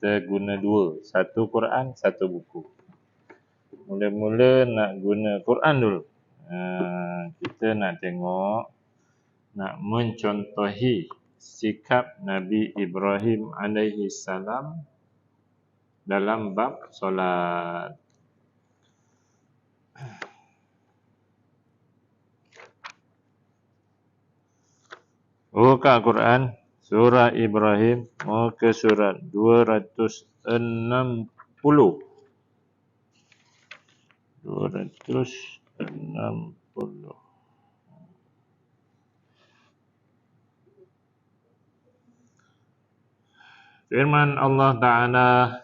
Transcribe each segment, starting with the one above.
kita guna dua. Satu Quran, satu buku. Mula-mula nak guna Quran dulu. Kita nak tengok, nak mencontohi sikap Nabi Ibrahim alaihi salam dalam bab solat. Buka Quran, surah Ibrahim, muka surat 260. 260. Firman Allah Ta'ala,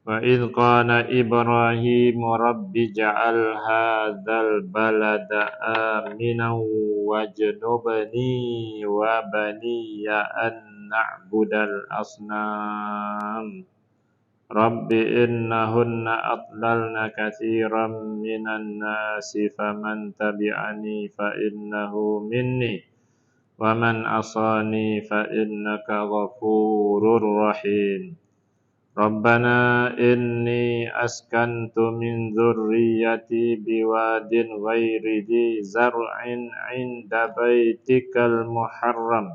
وَإِذْ قَالَ إِبْرَاهِيمُ رَبِّ اجْعَلْ هَذَا الْبَلَدَ آمِنًا وَاجْنُبْنِي وَبَنِيَّ أَن نَّعْبُدَ الْأَصْنَامَ رَبِّ إِنَّهُنَّ أَضْلَلْنَ كَثِيرًا مِنَ النَّاسِ فَمَنْ تَبِعَنِي فَإِنَّهُ مِنِّي وَمَنْ عَصَانِي فَإِنَّكَ غَفُورٌ رَحِيمٌ رَبَّنَا إِنِّي أَسْكَنْتُ مِنْ ذُرِّيَّتِي بِوَادٍ غَيْرِ ذِي زَرْعٍ عِنْدَ بَيْتِكَ الْمُحَرَّمِ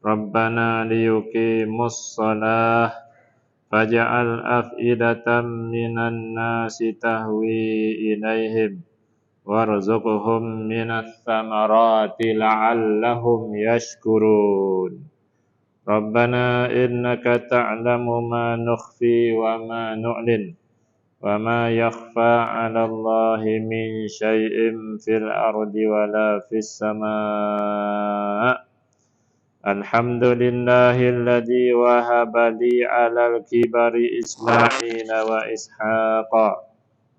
رَبَّنَا لِيُقِيمُوا الصَّلَاةَ فَاجْعَلْ أَفْئِدَةً مِنَ النَّاسِ تَهْوِي إِلَيْهِمْ وَارْزُقْهُمْ مِنَ الثَّمَرَاتِ لَعَلَّهُمْ يَشْكُرُونَ رَبَّنَا إِنَّكَ تَعْلَمُ مَا نُخْفِي وَمَا نُعْلِنُ وَمَا يَخْفَى عَلَى اللَّهِ مِنْ شَيْءٍ فِي الْأَرْضِ وَلَا فِي السَّمَاءِ الْحَمْدُ لِلَّهِ الَّذِي وَهَبَ لِي عَلَى الْكِبَرِ إِسْمَاعِيلَ وَإِسْحَاقَ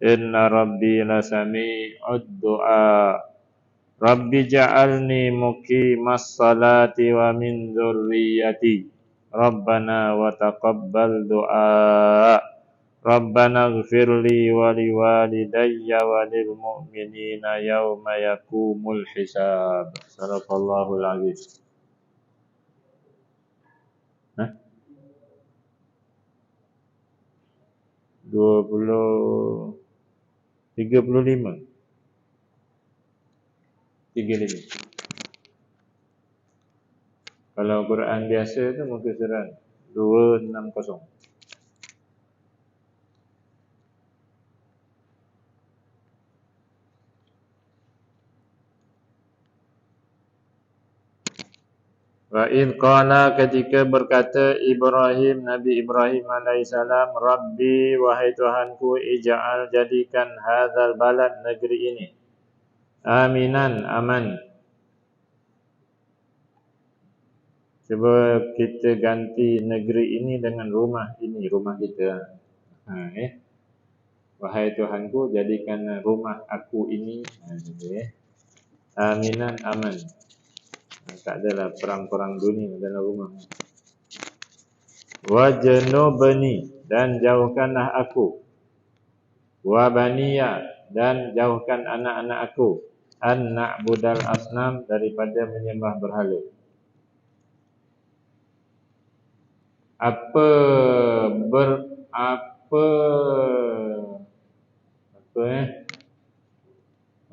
إِنَّ رَبِّي لَسَمِيعُ الدُّعَاءِ رَبِّ اجْعَلْنِي مُقِيمَ الصَّلَاةِ وَمِنْ ذُرِّيَّتِي رَبَّنَا وَتَقَبَّلْ دُعَاءِ رَبَّنَا اغْفِرْ لِي وَلِوَالِدَيَّ وَلِلْمُؤْمِنِينَ يَوْمَ يَقُومُ الْحِسَابُ. Sadaqallahul Azim. 35. Kalau Quran biasa tu muka surat 260. Wa id qala, ketika berkata Ibrahim, Nabi Ibrahim alaihissalam, Rabbi, wahai Tuhanku, ij'al, jadikan hadzal balad, negeri ini, aminan, aman. Cuba kita ganti negeri ini dengan rumah ini, rumah kita. Wahai Tuhanku, jadikan rumah aku ini aminan, aman. Tak adalah perang-perang dunia dalam rumah. Wajnubni, dan jauhkanlah aku. Wa baniya, dan jauhkan anak-anak aku. An na'budal asnam, daripada menyembah berhala.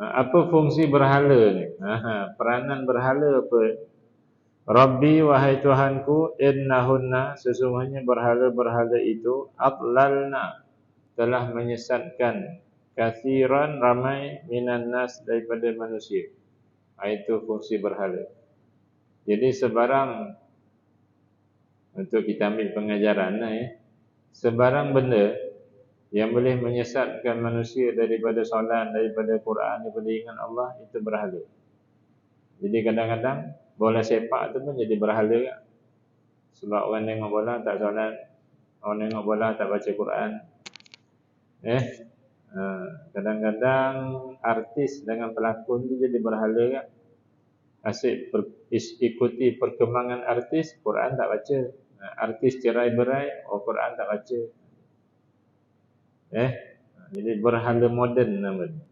Apa fungsi berhala ni? Peranan berhala apa? Rabbi, wahai Tuhanku, innahunna, sesungguhnya berhala-berhala itu, adlalna, telah menyesatkan, kathiran, ramai, minan nas, daripada manusia. Itu fungsi berhala. Jadi sebarang, untuk kita ambil pengajaran, sebarang benda yang boleh menyesatkan manusia daripada solat, daripada Quran, daripada ingat Allah, itu berhala. Jadi kadang-kadang bola sepak tu pun jadi berhala kan? Sebab orang tengok bola tak solat, orang tengok bola tak baca Quran. Kadang-kadang artis dengan pelakon tu jadi berhala kan? Asyik ikuti perkembangan artis, Quran tak baca. Artis cerai-berai, Quran tak baca. Jadi berhala moden namanya.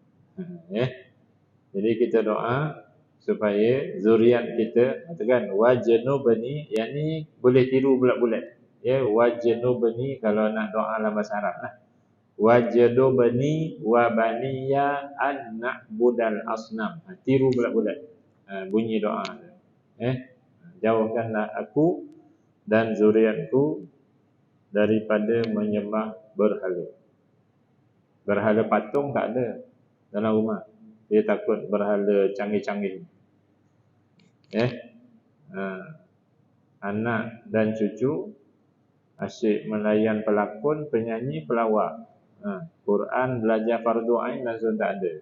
Jadi kita doa supaya zuriat kita katakan wajnubni, yang ni boleh tiru bulat-bulat. Ya, wajnubni kalau nak doa dalam bahasa Arab lah. Wajnubni wa baniya an na'budal asnam. Tiru bulat-bulat. Bunyi doa. Jauhkanlah aku dan zuriatku daripada menyembah berhala. Berhala patung tak ada dalam rumah. Dia takut berhala canggih-canggih. Anak dan cucu asyik melayan pelakon, penyanyi, pelawak. Quran, belajar fardu ain langsung tak ada.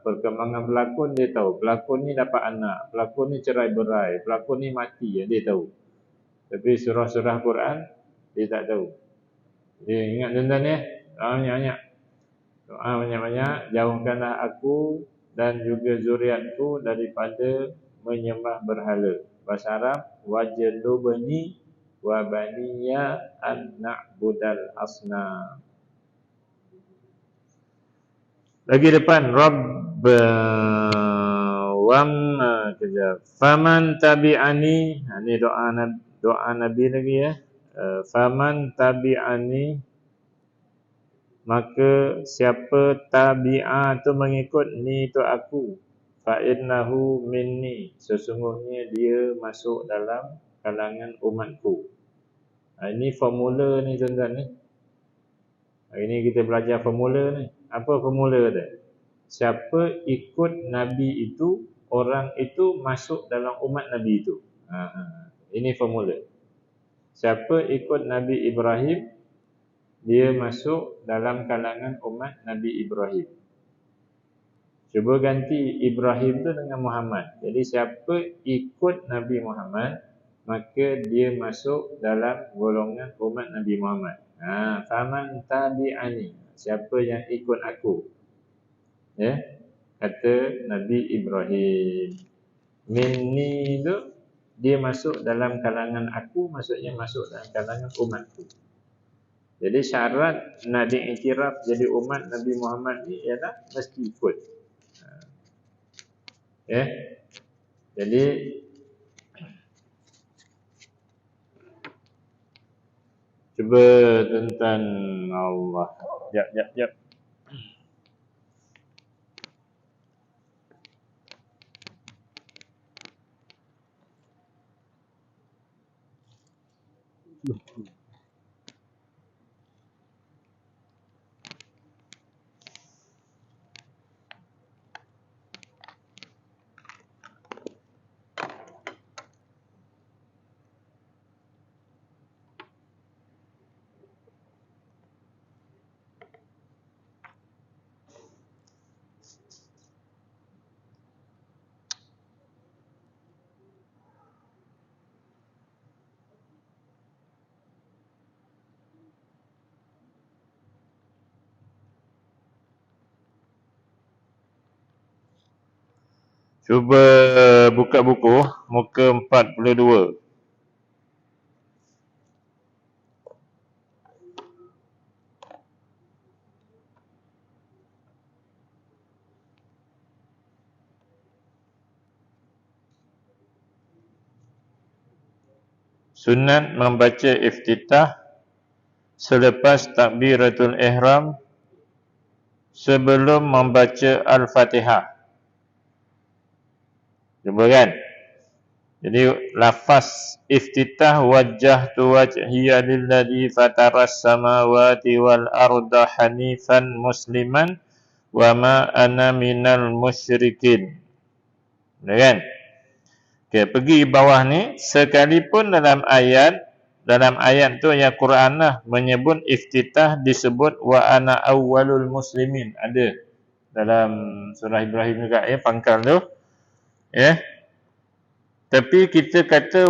Perkembangan pelakon dia tahu. Pelakon ni dapat anak, pelakon ni cerai berai, pelakon ni mati, dia tahu. Tapi surah-surah Quran dia tak tahu. Dia ingat tuan-tuan ya, doa banyak-banyak. Doa banyak-banyak, jauhkanlah aku dan juga zuriatku daripada menyembah berhala. Bahasa Arab, wajnubni wa baniya an na'budal asnam. Lagi depan faman tabi'ani. Ini doa Nabi lagi ya. Faman tabi'ani, maka siapa tabi'a tu mengikut ni tu aku, fa innahu minni, sesungguhnya dia masuk dalam kalangan umatku. Ini formula ni tuan-tuan ni. Hari ni kita belajar formula ni. Apa formula dia? Siapa ikut Nabi itu, orang itu masuk dalam umat Nabi itu. Ini formula. Siapa ikut Nabi Ibrahim, dia masuk dalam kalangan umat Nabi Ibrahim. Cuba ganti Ibrahim tu dengan Muhammad. Jadi siapa ikut Nabi Muhammad, maka dia masuk dalam golongan umat Nabi Muhammad. Faman tabi'ani, siapa yang ikut aku. Ya, kata Nabi Ibrahim. Minni tu dia masuk dalam kalangan aku, maksudnya masuk dalam kalangan umatku. Jadi syarat nak diiktiraf jadi umat Nabi Muhammad ni ialah mesti ikut. Jadi cuba tentang Allah. Jap. Cuba buka buku muka 42. Sunat membaca iftitah selepas takbiratul ihram sebelum membaca al-Fatihah. Cuba kan? Jadi lafaz iftitah wajjahtu wajhiya lilladzi fataras samawati wal arda hanifan musliman wa ma ana minal musyrikin. Betul kan? Okey, pergi bawah ni, sekalipun dalam ayat tu ayat Quran lah menyebut iftitah disebut wa ana awwalul muslimin. Ada dalam surah Ibrahim juga pangkal tu. Tapi kita kata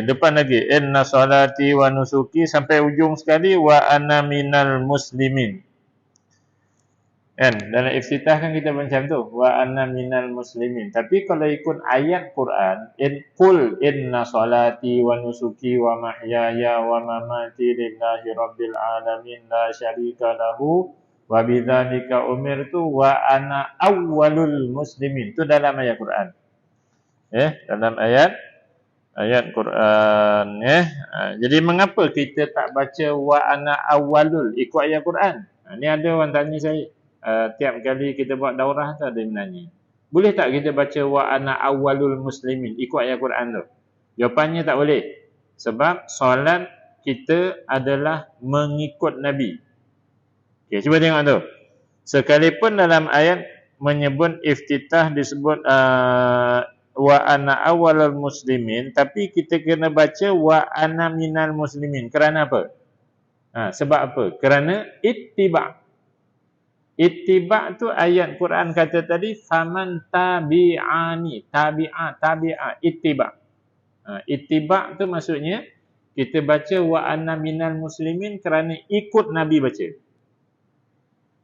depan lagi inna salati wa nusuki sampai ujung sekali wa ana minal muslimin. Kan dalam iftitah kan kita macam tu wa ana minal muslimin. Tapi kalau ikut ayat Quran, qul inna salati wa nusuki wa mahyaya wa mamati lillahi rabbil alamin la syarika lahu Wa bidzalika umirtu wa ana awwalul muslimin. Itu dalam ayat Quran. Dalam ayat Quran, jadi mengapa kita tak baca wa ana awwalul ikut ayat Quran? Ni ada orang tanya saya. Tiap kali kita buat daurah tu ada yang menanya. Boleh tak kita baca wa ana awwalul muslimin ikut ayat Quran tu? Jawapannya tak boleh. Sebab solat kita adalah mengikut Nabi. Okey, cuba tengok tu. Sekalipun dalam ayat menyebut iftitah disebut wa ana awwalul muslimin, tapi kita kena baca wa ana minal muslimin. Kerana apa? Sebab apa? Kerana ittiba'. Ittiba' tu ayat Quran kata tadi faman tabi'ani, tabi'a, ittiba'. Ittiba' tu maksudnya kita baca wa ana minal muslimin kerana ikut Nabi baca.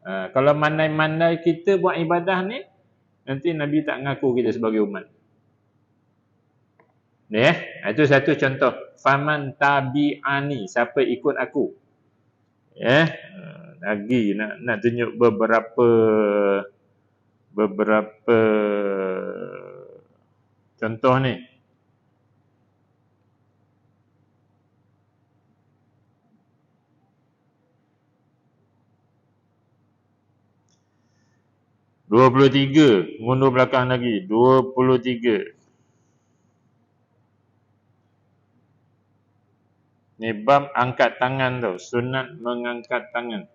Kalau mandai-mandai kita buat ibadah ni, nanti Nabi tak ngaku kita sebagai umat. Itu satu contoh. Faman tabi'ani, siapa ikut aku. Lagi nak tunjuk beberapa contoh ni. (23) mundur belakang lagi. 23. Ni bab angkat tangan tu, sunat mengangkat tangan.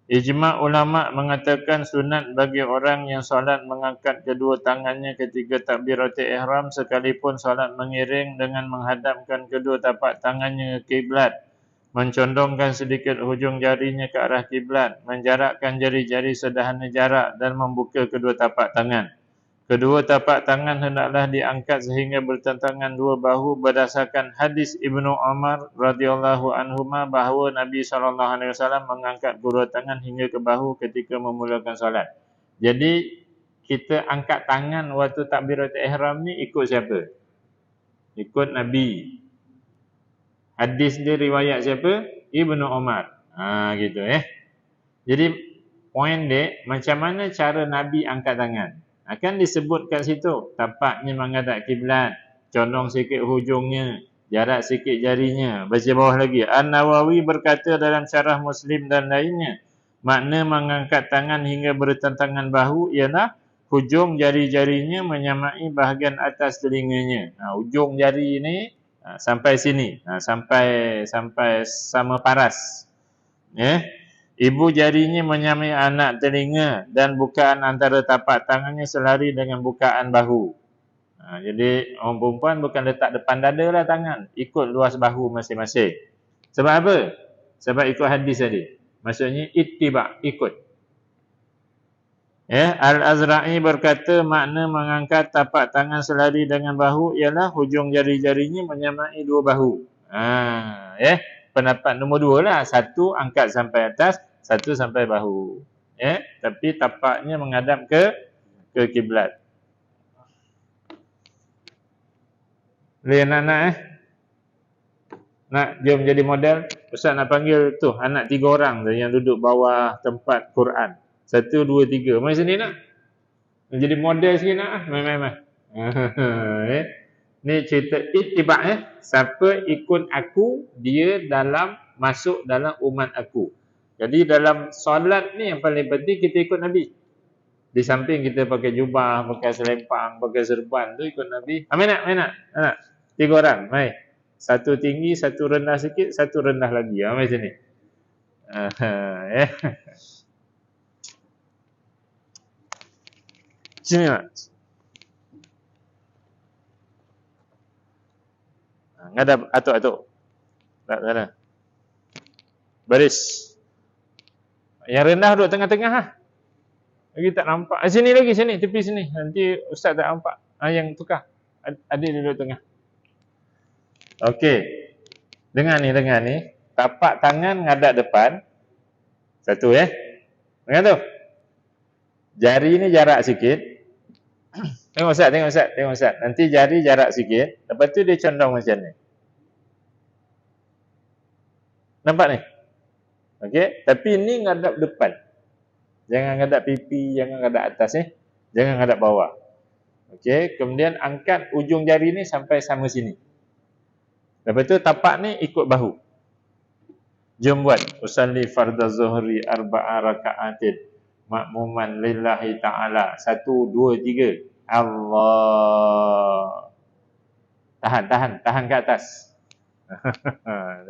Ijma' ulama' mengatakan sunat bagi orang yang solat mengangkat kedua tangannya ketika takbiratul ihram sekalipun solat mengiring dengan menghadapkan kedua tapak tangannya ke kiblat, mencondongkan sedikit hujung jarinya ke arah kiblat, menjarakkan jari-jari sederhana jarak dan membuka kedua tapak tangan. Kedua tapak tangan hendaklah diangkat sehingga bertentangan dua bahu berdasarkan hadis Ibnu Umar radhiyallahu anhuma bahawa Nabi SAW mengangkat kedua tangan hingga ke bahu ketika memulakan solat. Jadi kita angkat tangan waktu takbiratul ihram ni ikut siapa? Ikut Nabi. Hadis dia riwayat siapa? Ibnu Umar. Gitu Jadi poin dia macam mana cara Nabi angkat tangan? Akan disebut kat situ, tapaknya menghadap kiblat, condong sikit hujungnya, jarak sikit jarinya. Baca bawah lagi. An-Nawawi berkata dalam syarah Muslim dan lainnya, makna mengangkat tangan hingga bertentangan bahu ialah hujung jari-jarinya menyamai bahagian atas telinganya. Hujung jari ni sampai sini, sampai sama paras. Ibu jarinya menyamai anak telinga dan bukaan antara tapak tangannya selari dengan bukaan bahu. Jadi orang perempuan bukan letak depan dada lah tangan, ikut luas bahu masing-masing. Sebab apa? Sebab ikut hadis tadi. Maksudnya ittiba', ikut. Al-Azra'i berkata makna mengangkat tapak tangan selari dengan bahu ialah hujung jari-jarinya menyamai dua bahu. Pendapat nombor 2 lah. Satu angkat sampai atas, satu sampai bahu. Tapi tapaknya menghadap ke kiblat. Boleh anak-anak Nak dia menjadi model. Ustaz nak panggil tu anak 3 orang tu yang duduk bawah tempat Quran. 1, 2, 3. Mari sini nak. Jadi model sikit nak. Mai. Ni cerita ittiba'. Siapa ikut aku, dia masuk dalam umat aku. Jadi dalam solat ni yang paling penting kita ikut Nabi. Di samping kita pakai jubah, pakai selempang, pakai serban tu ikut Nabi. Mai nak. 3 orang, mai. Satu tinggi, satu rendah sikit, satu rendah lagi. Mai sini. Sini nak. Ngadap atuk-atuk. Tak sana. Baris. Yang rendah duduk tengah-tengah . Lagi tak nampak. Sini lagi, sini, tepi sini. Nanti ustaz tak nampak. Yang tukar. Adik duduk tengah. Okey. Dengar ni. Tapak tangan ngadap depan. Satu Dengar tu. Jari ni jarak sikit. Tengok Ustaz. Nanti jari jarak sikit. Lepas tu dia condong macam ni. Nampak ni? Okey, tapi ni ngadap depan. Jangan ngadap pipi, jangan ngadap atas Jangan ngadap bawah. Okey, kemudian angkat ujung jari ni sampai sama sini. Lepas tu tapak ni ikut bahu. Jom buat usalli fardhu zuhri arba'a raka'atin makmuman lillahi ta'ala. 1 2 3. Allah. Tahan ke atas.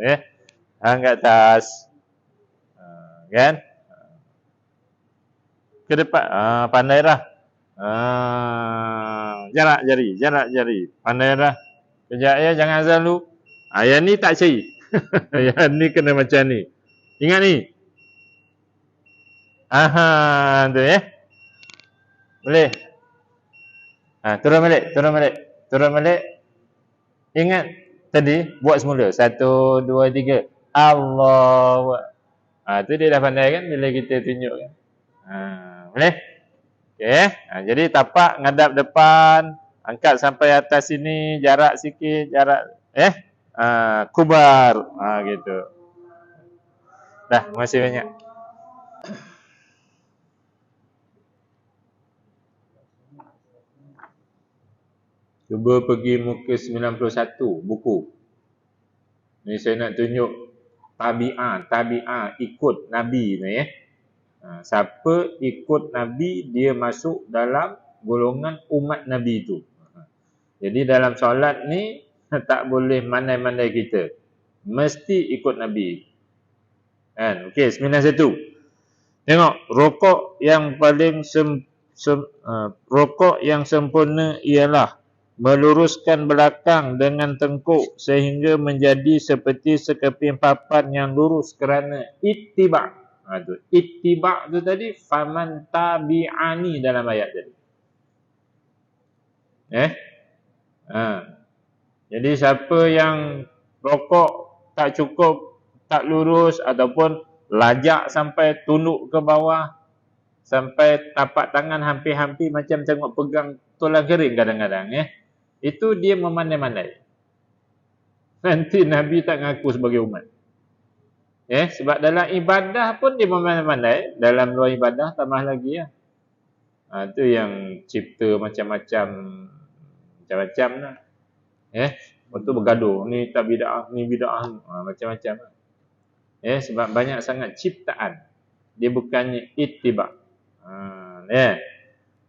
Ya. Tahan ke atas. Kan? Ke depan. Pandailah. Jarak jari. Pandailah. Kejap ya, jangan azan dulu. Yang ni tak cari. Yang ni kena macam ni. Ingat ni. Tu ya. Boleh. Turun balik. Ingat tadi buat semula. 1 2 3. Allah. Tu dia dah pandai kan bila kita tunjuk kan. Boleh? Okey. Jadi tapak ngadap depan, angkat sampai atas sini, jarak sikit, kubar. Gitu. Dah, terima kasih banyak. Cuba pergi muka 91 buku. Ni saya nak tunjuk tabi'ah ikut Nabi ni ya. Siapa ikut Nabi dia masuk dalam golongan umat Nabi itu. Jadi dalam solat ni tak boleh mandai-mandai kita. Mesti ikut Nabi. Kan? Okey, 91. Tengok rokok yang paling rokok yang sempurna ialah meluruskan belakang dengan tengkuk sehingga menjadi seperti sekeping papan yang lurus kerana ittiba'. Ittiba' tu tadi faman tabi'ani dalam ayat tadi. Jadi siapa yang rokok tak cukup, tak lurus ataupun lajak sampai tunduk ke bawah, sampai tapak tangan hampir-hampir macam tengok pegang tulang kering kadang-kadang itu dia memandai-mandai. Nanti Nabi tak ngaku sebagai umat. Sebab dalam ibadah pun dia memandai-mandai, dalam luar ibadah tambah lagi itu yang cipta macam-macam lah. Lepas tu bergaduh, ni tak bid'ah, ni bid'ah, macam-macam lah. Sebab banyak sangat ciptaan. Dia bukannya ittiba'.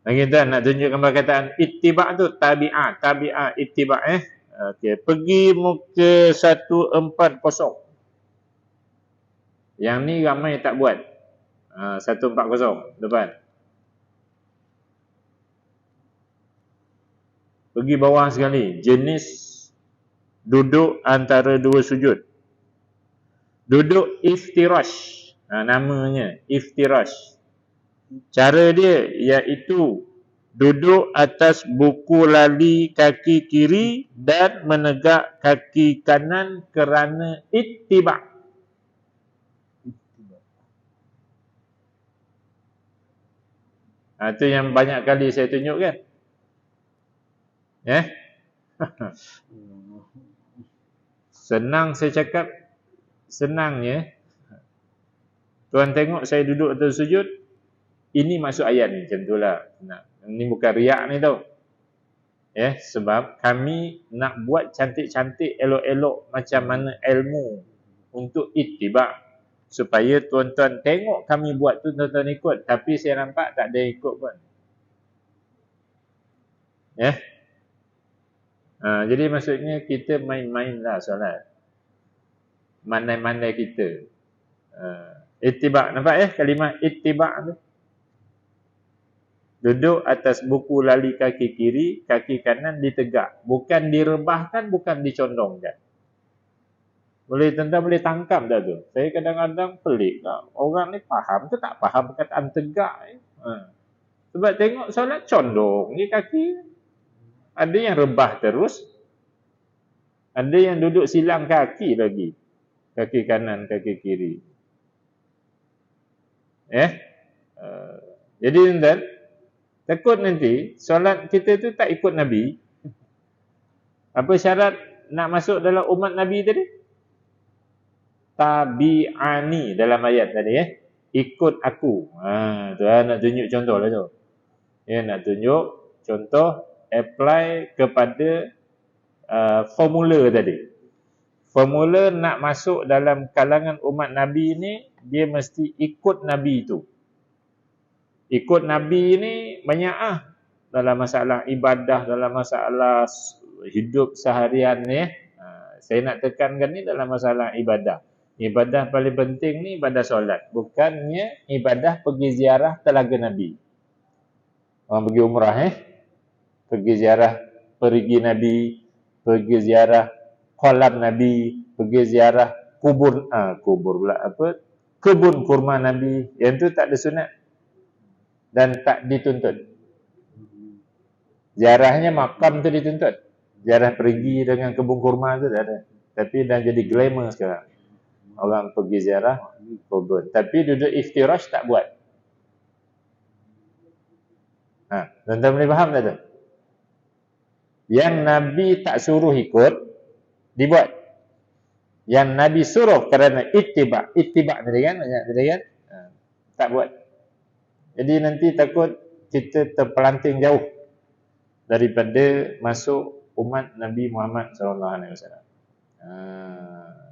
Lagi tuan nak tunjukkan perkataan ittiba' tu tabi'ah ittiba'. Okey, pergi muka 140. Yang ni ramai tak buat. 140 depan. Pergi bawah sekali. Jenis duduk antara dua sujud. Duduk iftirash. Namanya iftirash. Cara dia iaitu duduk atas buku lali kaki kiri dan menegak kaki kanan kerana ittiba'. Itu yang banyak kali saya tunjukkan. Senang saya cakap. Senangnya tuan tengok saya duduk atas sujud. Ini masuk ayat ni, macam itulah. Ini bukan riak ni tau. Sebab kami nak buat cantik-cantik, elok-elok macam mana ilmu untuk ittiba'. Supaya tuan-tuan tengok kami buat tu, tuan-tuan ikut. Tapi saya nampak tak ada ikut pun. Jadi maksudnya kita main-main lah solat. Mandai-mandai kita. Ittiba', nampak kalimah ittiba' tu. Duduk atas buku lali kaki kiri, kaki kanan ditegak. Bukan direbahkan, bukan dicondongkan. Tuan-tuan boleh tangkap dah tu. Saya kadang-kadang pelik lah. Orang ni faham ke tak faham perkataan tegak. Sebab tengok solat condong ni kaki. Ada yang rebah terus. Ada yang duduk silang kaki lagi. Kaki kanan, kaki kiri. Jadi tuan-tuan, takut nanti solat kita tu tak ikut Nabi. Apa syarat nak masuk dalam umat Nabi tadi? Tabi'ani dalam ayat tadi ikut aku. Tu nak tunjuk contoh lah tu. Nak tunjuk contoh apply kepada formula tadi. Formula nak masuk dalam kalangan umat Nabi ni, dia mesti ikut Nabi tu. Ikut Nabi ni banyak dalam masalah ibadah, dalam masalah hidup seharian ni. Saya nak tekankan ni dalam masalah ibadah. Ibadah paling penting ni ibadah solat. Bukannya ibadah pergi ziarah telaga Nabi. Orang pergi umrah pergi ziarah perigi Nabi, pergi ziarah kolam Nabi, pergi ziarah kubur pula kebun kurma Nabi. Yang tu tak ada sunat dan tak dituntut. Ziarahnya makam tu dituntut. Ziarah pergi dengan kebun kurma tu tak ada. Tapi dah jadi glamour sekarang. Orang pergi ziarah kubur. Tapi duduk iftirash tak buat. Tuan-tuan boleh faham tak tu? Yang Nabi tak suruh ikut, dibuat. Yang Nabi suruh kerana ittiba' tadi kan? Tak buat. Jadi nanti takut kita terpelanting jauh daripada masuk umat Nabi Muhammad SAW.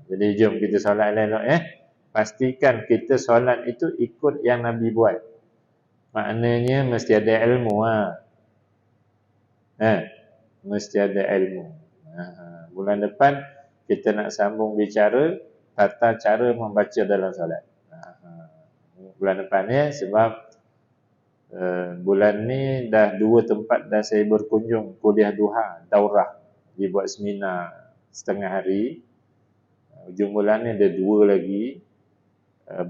Jadi jom kita solat elok Pastikan kita solat itu ikut yang Nabi buat. Maknanya mesti ada ilmu mesti ada ilmu. Bulan depan kita nak sambung bicara tata cara membaca dalam solat. Bulan depan sebab bulan ni dah 2 tempat dah saya berkunjung kuliah duha, daurah, dibuat seminar setengah hari. Hujung bulan ni ada 2 lagi.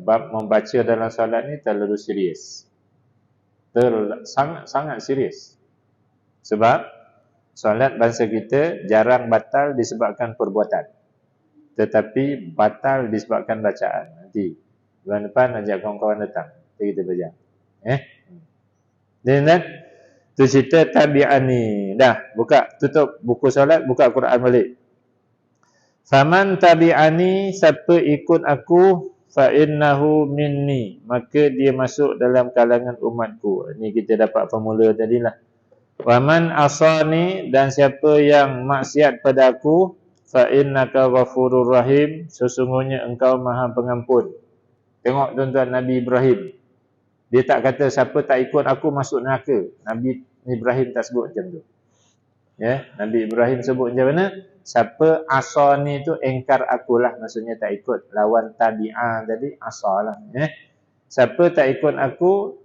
Bab membaca dalam solat ni terlalu serius. Sangat-sangat serius. Sebab solat bangsa kita jarang batal disebabkan perbuatan, tetapi batal disebabkan bacaan. Nanti bulan depan ajak kawan-kawan datang, kita belajar. Dan tu cerita tabi'ani. Dah, buka, tutup buku solat, buka Quran balik. Faman tabi'ani, siapa ikut aku, fa innahu minni, maka dia masuk dalam kalangan umatku. Ini kita dapat formula tadilah. Waman asani, dan siapa yang maksiat pada aku, fa innaka ghafurur rahim, sesungguhnya engkau Maha Pengampun. Tengok tuan-tuan Nabi Ibrahim. Dia tak kata siapa tak ikut aku masuk neraka. Nabi Ibrahim tak sebut macam tu. Nabi Ibrahim sebut macam mana? Siapa asani tu engkar akulah, maksudnya tak ikut. Lawan tabi'ah tadi asalah. Siapa tak ikut aku,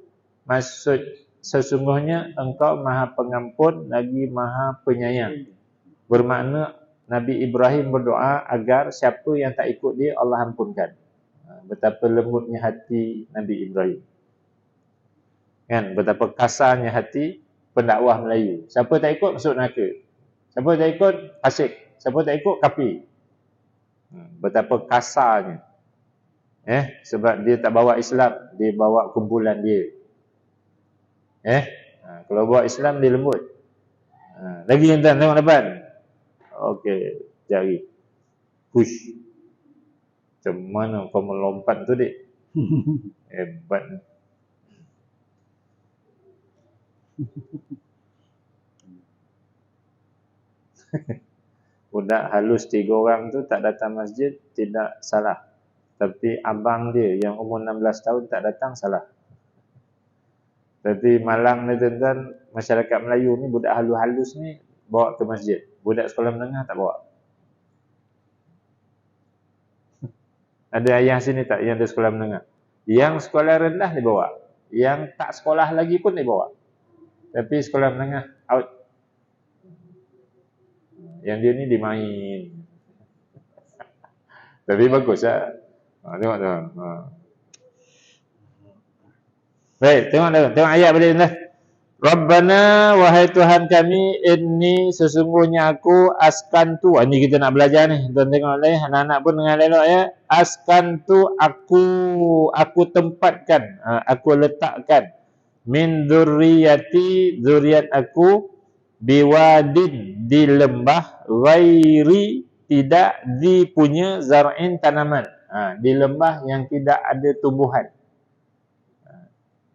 maksud sesungguhnya engkau Maha Pengampun lagi Maha Penyayang. Bermakna Nabi Ibrahim berdoa agar siapa yang tak ikut dia Allah ampunkan. Betapa lembutnya hati Nabi Ibrahim. Kan, betapa kasarnya hati pendakwah Melayu. Siapa tak ikut masuk neraka. Siapa tak ikut fasik. Siapa tak ikut kafir. Betapa kasarnya. Sebab dia tak bawa Islam, dia bawa kumpulan dia. Kalau bawa Islam dia lembut. Lagi tuan tengok depan. Okey, jari. Push. Macam mana kau melompat tu, dik? Hebat. Budak halus 3 orang tu tak datang masjid tidak salah. Tapi abang dia yang umur 16 tahun tak datang salah. Tapi malang ni tuan-tuan, masyarakat Melayu ni budak halus-halus ni bawa ke masjid. Budak sekolah menengah tak bawa. Ada ayah sini tak yang ada sekolah menengah? Yang sekolah rendah dia bawa. Yang tak sekolah lagi pun dia bawa. Tapi sekolah menengah out. Yang dia ni dia main. Tapi bagus lah. Tengok tu. Baik, tengok ayat balik dah. Rabbana, wahai Tuhan kami, inni sesungguhnya aku askantu. Ini kita nak belajar ni. Tuan tengok lagi, anak-anak pun dengar elok ya. Askantu aku tempatkan, aku letakkan min dzurriyyati, zuriat aku, biwadin, di lembah, ghairi, tidak, di punya, zar'in, tanaman. Di lembah yang tidak ada tumbuhan.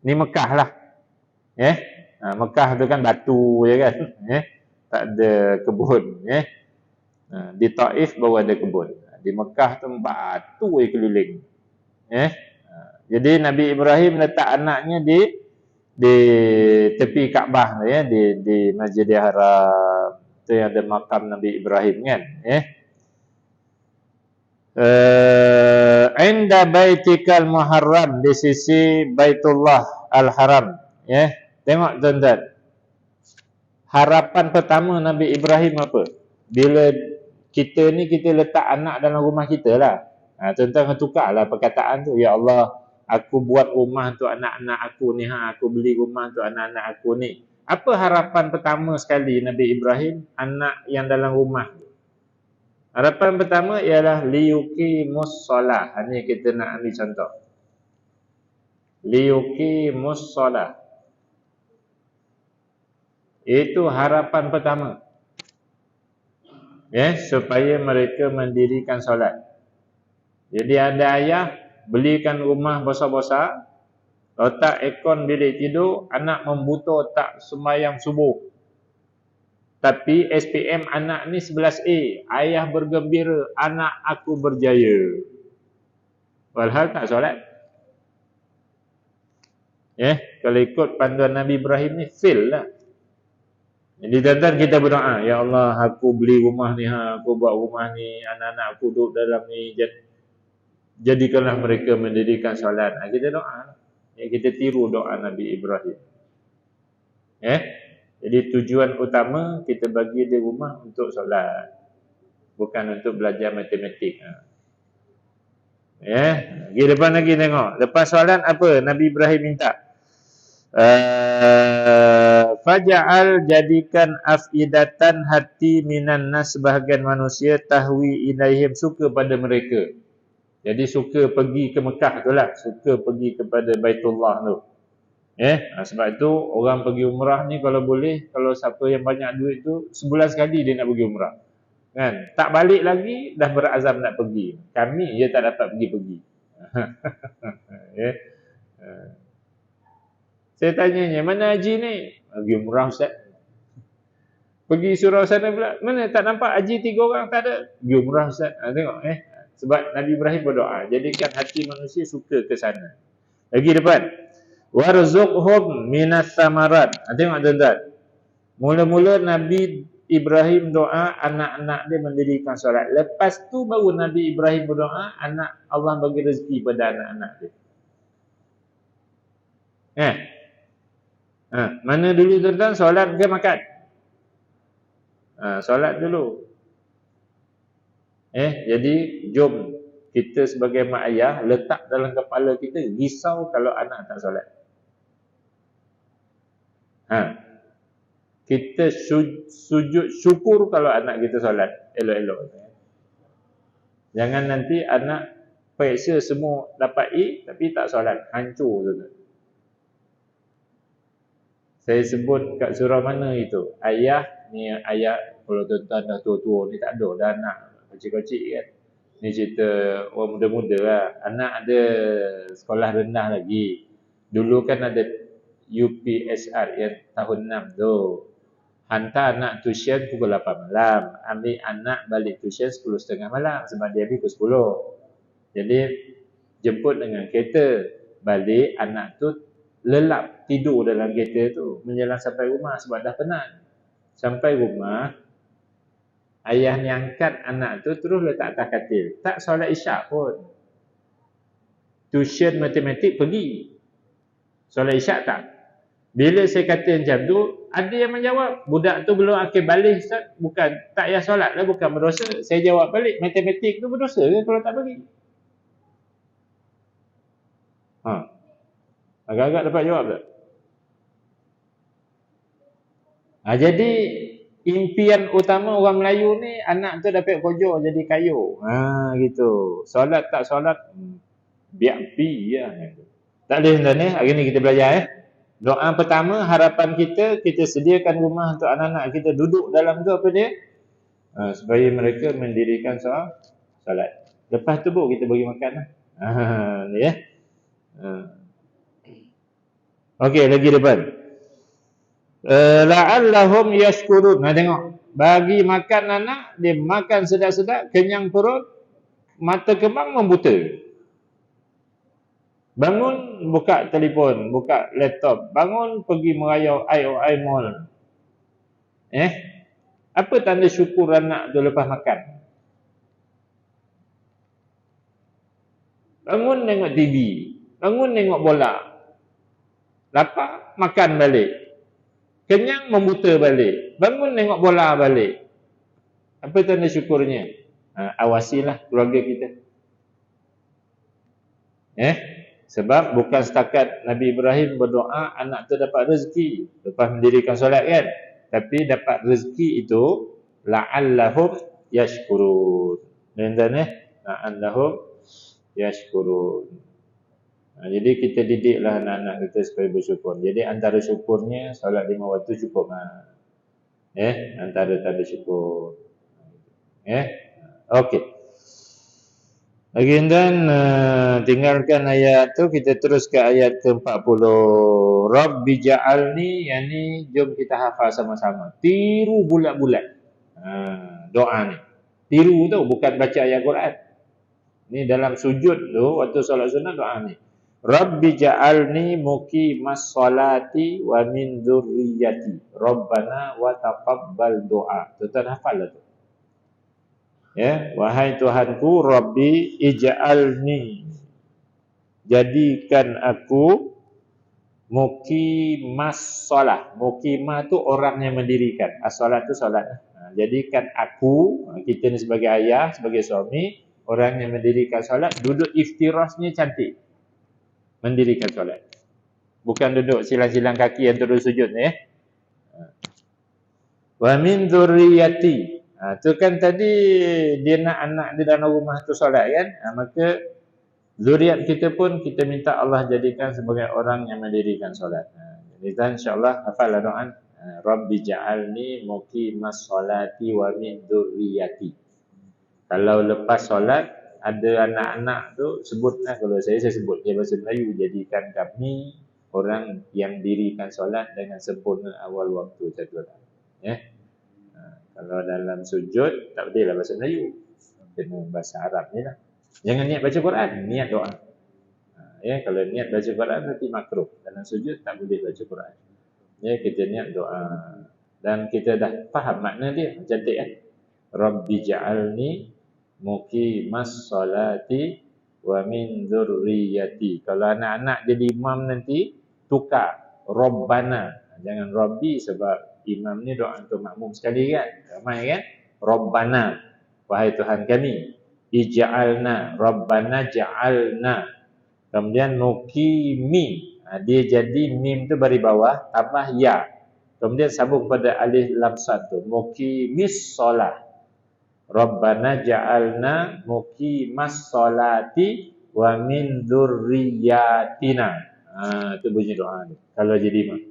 Ni Mekah lah. Mekah tu kan batu je kan. Tak ada kebun. Di Taif baru ada kebun. Di Mekah tu batu je keliling. Jadi Nabi Ibrahim letak anaknya di tepi Kaabah tu, di Masjidil Haram. Tu yang ada makam Nabi Ibrahim kan. Inda baitikal muharram, di sisi Baitullah Al-Haram. Tengok tuan-tuan. Harapan pertama Nabi Ibrahim apa? Bila kita letak anak dalam rumah kita lah. Tuan-tuan tukarlah perkataan tu. Ya Allah, aku buat rumah untuk anak-anak aku ni. Aku beli rumah untuk anak-anak aku ni. Apa harapan pertama sekali Nabi Ibrahim? Anak yang dalam rumah. Harapan pertama ialah liyuqimus solah. Ini kita nak ambil contoh. Liyuqimus solah. Itu harapan pertama. Supaya mereka mendirikan solat. Jadi ada ayah belikan rumah besar-besar, letak aircon bilik tidur, anak membutuh tak sembahyang subuh. Tapi SPM anak ni 11A, ayah bergembira, anak aku berjaya. Walhal tak solat. Kalau ikut panduan Nabi Ibrahim ni fail lah. Jadi tuan-tuan kita berdoa, ya Allah, aku beli rumah ni, aku buat rumah ni, anak-anak aku duduk dalam ni, jadikanlah mereka mendirikan solat. Kita doa. Kita tiru doa Nabi Ibrahim. Jadi tujuan utama kita bagi dia rumah untuk solat, bukan untuk belajar matematik. Pergi depan lagi tengok. Lepas solat apa Nabi Ibrahim minta? Faja'al, jadikan afidatan hati minan nas, sebahagian manusia, tahwi ilaihim, suka pada mereka. Jadi suka pergi ke Mekah tu lah, suka pergi kepada Baitullah tu. Sebab itu orang pergi umrah ni kalau boleh, kalau siapa yang banyak duit tu, sebulan sekali dia nak pergi umrah. Kan? Tak balik lagi dah berazam nak pergi. Kami je tak dapat pergi-pergi. Saya tanyanya, mana haji ni? Pergi umrah Ustaz. Pergi surau sana pula, mana tak nampak haji 3 orang, tak ada. Pergi umrah Ustaz. Tengok sebab Nabi Ibrahim berdoa, jadikan hati manusia suka ke sana. Lagi depan. Warzuqhum minas samarat. Tengok tuan-tuan. Mula-mula Nabi Ibrahim doa anak-anak dia mendirikan solat. Lepas tu baru Nabi Ibrahim berdoa anak Allah bagi rezeki pada anak-anak dia. Mana dulu tuan-tuan, solat ke makan? Solat dulu. Jadi jom kita sebagai mak ayah letak dalam kepala kita, risau kalau anak tak solat. Kita sujud syukur kalau anak kita solat elok-elok. Jangan nanti anak periksa semua dapat A tapi tak solat, hancur tuan-tuan. Saya sebut kat surau mana itu, ayah ni, ayah kalau tuan-tuan dah tua-tua ni tak ada dah anak kecil-kecil kan. Ni cerita orang muda-muda lah. Anak ada sekolah rendah lagi. Dulu kan ada UPSR yang tahun 6 tu. Hantar anak tuition pukul 8 malam. Ambil anak balik tuition 10.30 malam sebab dia habis pukul 10. Jadi jemput dengan kereta. Balik anak tu lelap tidur dalam kereta tu menjelang sampai rumah sebab dah penat. Sampai rumah, ayah ni angkat anak tu terus letak atas katil. Tak solat isyak pun. Tuition matematik pergi. Solat isyak tak. Bila saya kata macam tu, ada yang menjawab, budak tu belum akhir balik Ustaz, bukan tak payah solat lah, bukan berdosa. Saya jawab balik, matematik tu berdosa ke kalau tak pergi? Agak-agak dapat jawab tak? Jadi impian utama orang Melayu ni, anak tu dapat kerja jadi kayu. Gitu. Solat tak solat, biar pi ya. Tak boleh tuan ni. Hari ni kita belajar Doa pertama, harapan kita sediakan rumah untuk anak-anak kita duduk dalam tu apa dia? Supaya mereka mendirikan solat. Lepas tu baru kita bagi makan lah. Ni Okey, lagi depan. La'allahum yashkurun. Nah, tengok. Bagi makan anak, dia makan sedap-sedap, kenyang perut, mata kembang membuta. Bangun, buka telefon, buka laptop. Bangun, pergi merayau IOI Mall. Apa tanda syukur anak tu lepas makan? Bangun tengok TV. Bangun tengok bola. Lapar, makan balik. Kenyang, membuta balik. Bangun tengok bola balik. Apa tanda syukurnya? Awasilah keluarga kita. Sebab bukan setakat Nabi Ibrahim berdoa anak tu dapat rezeki lepas mendirikan solat kan, tapi dapat rezeki itu la'allahum yashkurun. Dan la'allahum yashkurun. Jadi kita didiklah anak-anak kita supaya bersyukur. Jadi antara syukurnya solat 5 waktu cukup. Antara tanda syukur. Okey. Dan tinggalkan ayat tu, kita terus ke ayat ke-40. Rabbi ja'alni, yani jom kita hafal sama-sama. Tiru bulat-bulat. Doa ni. Tiru tu bukan baca ayat Quran. Ni dalam sujud tu waktu solat sunat doa ni. Rabbi ja'alni muqimas salati wa min dzurriyyati. Rabbana wa taqabbal doa. Tuan hafal lah tu. Wahai Tuhanku, Rabbi ij'alni, jadikan aku muqimas shalah. Muqimah tu orang yang mendirikan. As-salat tu solat. Jadikan aku, kita ni sebagai ayah, sebagai suami, orang yang mendirikan solat, duduk iftirasnya cantik. Mendirikan solat. Bukan duduk silang-silang kaki yang terus sujud ni. Wa min dzurriyyati. Tu kan tadi dia nak anak di dalam rumah tu solat kan. Maka zuriat kita pun kita minta Allah jadikan sebagai orang yang mendirikan solat. Jadi insya-Allah hafallah doa. Rabbi ja'alni muqimas solati wa min dzurriyyati. Kalau lepas solat ada anak-anak tu sebutlah, kalau saya sebut dia bahasa Melayu, jadikan kami orang yang dirikan solat dengan sempurna awal waktu jadwal. Kalau dalam sujud tak boleh lah bahasa Melayu, kena bahasa Arab ni lah. Jangan niat baca Quran, niat doa. Kalau niat baca Quran nanti makruh. Dalam sujud tak boleh baca Quran. Kita niat doa. Dan kita dah faham makna dia, cantik kan? Rabbi ja'alni muqimas salati wa min dzurriyyati. Kalau anak-anak jadi imam nanti tukar Rabbana. Jangan Rabbi, sebab imam ni doa untuk makmum sekali kan. Ramai kan? Rabbana, wahai Tuhan kami. Ij'alna, Rabbana ja'alna. Kemudian muqimi. Dia jadi mim tu bari bawah tambah ya. Kemudian sambung pada alif lam sad tu. Muqimis solah. Rabbana ja'alna muqimas solati wa min dzurriyyatina. Itu bunyi doa ni kalau jadi imam.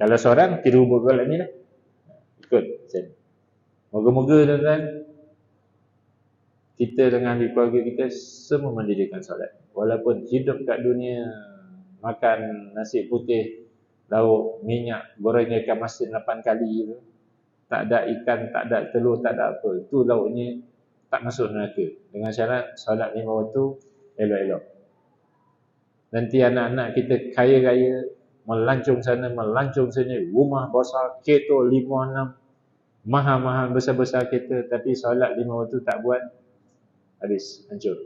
Kalau seorang tiru buku ni lah. Ikut macam ni. Moga-moga tuan-tuan, kita dengan ahli keluarga kita semua mendirikan solat. Walaupun hidup kat dunia makan nasi putih, lauk, minyak, goreng ikan masin 8 kali tu, tak ada ikan, tak ada telur, tak ada apa, itu lauknya tak masuk neraka. Dengan syarat solat 5 waktu elok-elok. Nanti anak-anak kita kaya-kaya, melancong sana, melancong sini, rumah besar, kereta 5-6, mahal-mahal besar-besar kereta, tapi solat 5 waktu tak buat, habis, hancur.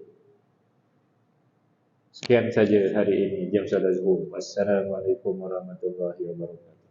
Sekian saja hari ini jam solat Zuhur. Wassalamualaikum warahmatullahi wabarakatuh.